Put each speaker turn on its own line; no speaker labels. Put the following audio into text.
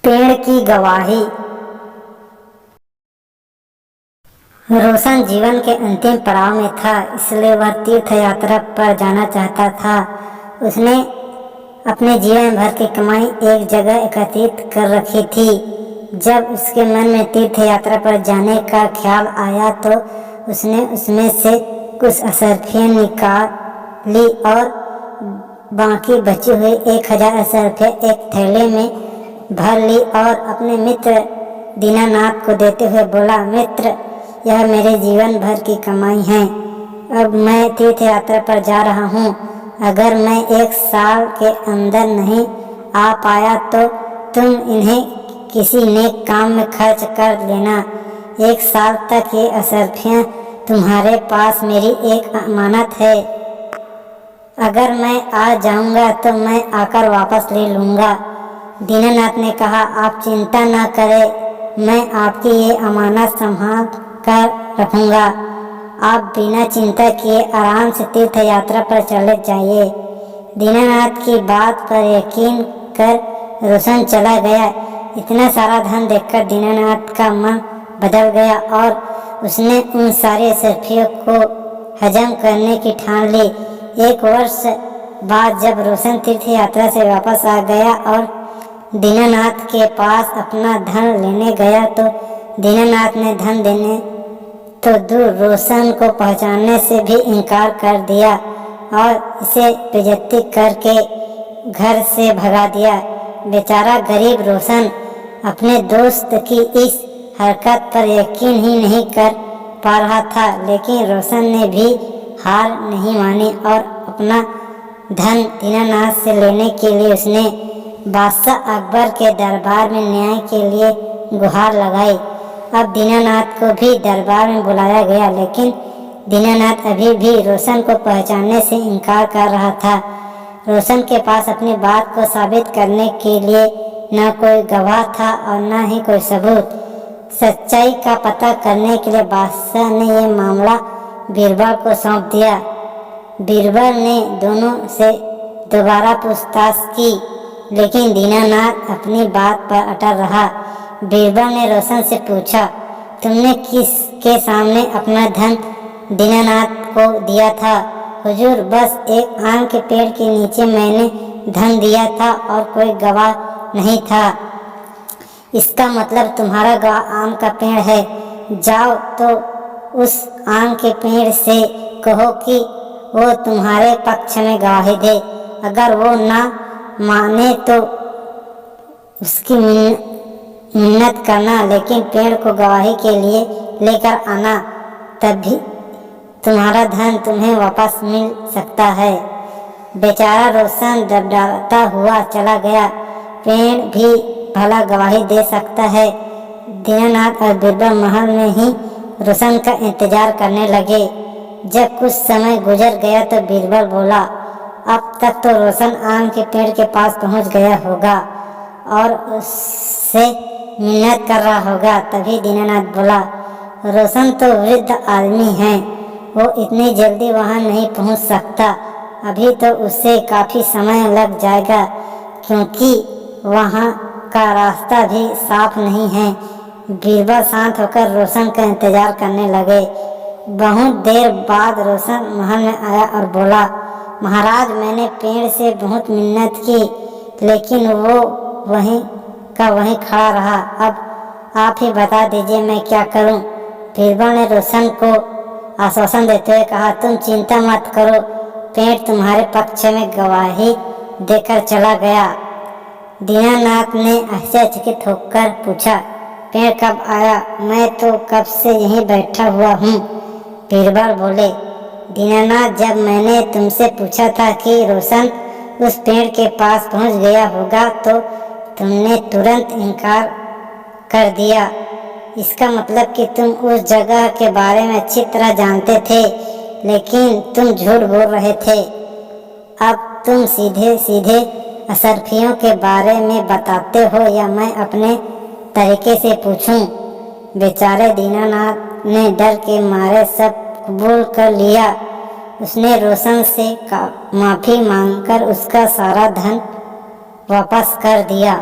पेड़ की गवाही। रोशन जीवन के अंतिम पड़ाव में था, इसलिए वह तीर्थ यात्रा पर जाना चाहता था। उसने अपने जीवन भर की कमाई एक जगह एकत्रित कर रखी थी। जब उसके मन में तीर्थ यात्रा पर जाने का ख्याल आया तो उसने उसमें से कुछ असरफियाँ निकाली और बाकी बची हुई 1000 असरफियाँ एक थैले में भर ली और अपने मित्र दीनानाथ को देते हुए बोला, मित्र, यह मेरे जीवन भर की कमाई है। अब मैं तीर्थ यात्रा पर जा रहा हूँ। अगर मैं 1 साल के अंदर नहीं आ पाया तो तुम इन्हें किसी नेक काम में खर्च कर लेना। 1 साल तक ये असरफियाँ तुम्हारे पास मेरी एक अमानत है। अगर मैं आ जाऊँगा तो मैं आकर वापस ले लूँगा। दीनानाथ ने कहा, आप चिंता न करें, मैं आपकी ये अमानत संभाल कर रखूँगा। आप बिना चिंता किए आराम से तीर्थ यात्रा पर चले जाइए। दीनानाथ की बात पर यकीन कर रोशन चला गया। इतना सारा धन देखकर दीनानाथ का मन बदल गया और उसने उन सारे असरफियों को हजम करने की ठान ली। 1 वर्ष बाद जब रोशन तीर्थ यात्रा से वापस आ गया और दीनानाथ के पास अपना धन लेने गया तो दीनानाथ ने धन देने तो दूर रोशन को पहचानने से भी इनकार कर दिया और इसे बेइज्जती करके घर से भगा दिया। बेचारा गरीब रोशन अपने दोस्त की इस हरकत पर यकीन ही नहीं कर पा रहा था, लेकिन रोशन ने भी हार नहीं मानी और अपना धन दीनानाथ से लेने के लिए उसने बादशाह अकबर के दरबार में न्याय के लिए गुहार लगाई। अब दीनानाथ को भी दरबार में बुलाया गया, लेकिन दीनानाथ अभी भी रोशन को पहचानने से इनकार कर रहा था। रोशन के पास अपनी बात को साबित करने के लिए न कोई गवाह था और न ही कोई सबूत। सच्चाई का पता करने के लिए बादशाह ने यह मामला बीरबल को सौंप दिया। बीरबल ने दोनों से दोबारा पूछताछ की, लेकिन दीनानाथ अपनी बात पर अटल रहा। बीरबल ने रोशन से पूछा, तुमने किसके सामने अपना धन दीनानाथ को दिया था? हुजूर, बस एक आम के पेड़ के नीचे मैंने धन दिया था और कोई गवाह नहीं था। इसका मतलब तुम्हारा गवाह आम का पेड़ है। जाओ तो उस आम के पेड़ से कहो कि वो तुम्हारे पक्ष में गवाही दे। अगर वो ना माने तो उसकी मिन्नत करना, लेकिन पेड़ को गवाही के लिए लेकर आना, तभी तुम्हारा धन तुम्हें वापस मिल सकता है। बेचारा रोशन डरता हुआ चला गया। पेड़ भी भला गवाही दे सकता है। दीनानाथ और बीरबल महल में ही रोशन का इंतजार करने लगे। जब कुछ समय गुजर गया तो बीरबल बोला, अब तक तो रोशन आम के पेड़ के पास पहुंच गया होगा और उससे मिन्नत कर रहा होगा। तभी दीनानाथ बोला, रोशन तो वृद्ध आदमी है, वो इतनी जल्दी वहां नहीं पहुंच सकता। अभी तो उसे काफ़ी समय लग जाएगा, क्योंकि वहां का रास्ता भी साफ नहीं है। बीरबल शांत होकर रोशन का इंतजार करने लगे। बहुत देर बाद रोशन महल में आया और बोला, महाराज, मैंने पेड़ से बहुत मिन्नत की, लेकिन वो वहीं का वहीं खड़ा रहा। अब आप ही बता दीजिए मैं क्या करूं? बीरबल ने रोशन को आश्वासन देते हुए कहा, तुम चिंता मत करो, पेड़ तुम्हारे पक्ष में गवाही देकर चला गया। दीनानाथ ने आश्चर्यचकित होकर पूछा, पेड़ कब आया? मैं तो कब से यहीं बैठा हुआ हूँ। बीरबल बोले, दीनानाथ, जब मैंने तुमसे पूछा था कि रोशन उस पेड़ के पास पहुंच गया होगा तो तुमने तुरंत इनकार कर दिया। इसका मतलब कि तुम उस जगह के बारे में अच्छी तरह जानते थे, लेकिन तुम झूठ बोल रहे थे। अब तुम सीधे सीधे असरफियों के बारे में बताते हो या मैं अपने तरीके से पूछूं? बेचारे दीनानाथ ने डर के मारे सब कबूल कर लिया। उसने रोशन से माफ़ी मांगकर उसका सारा धन वापस कर दिया।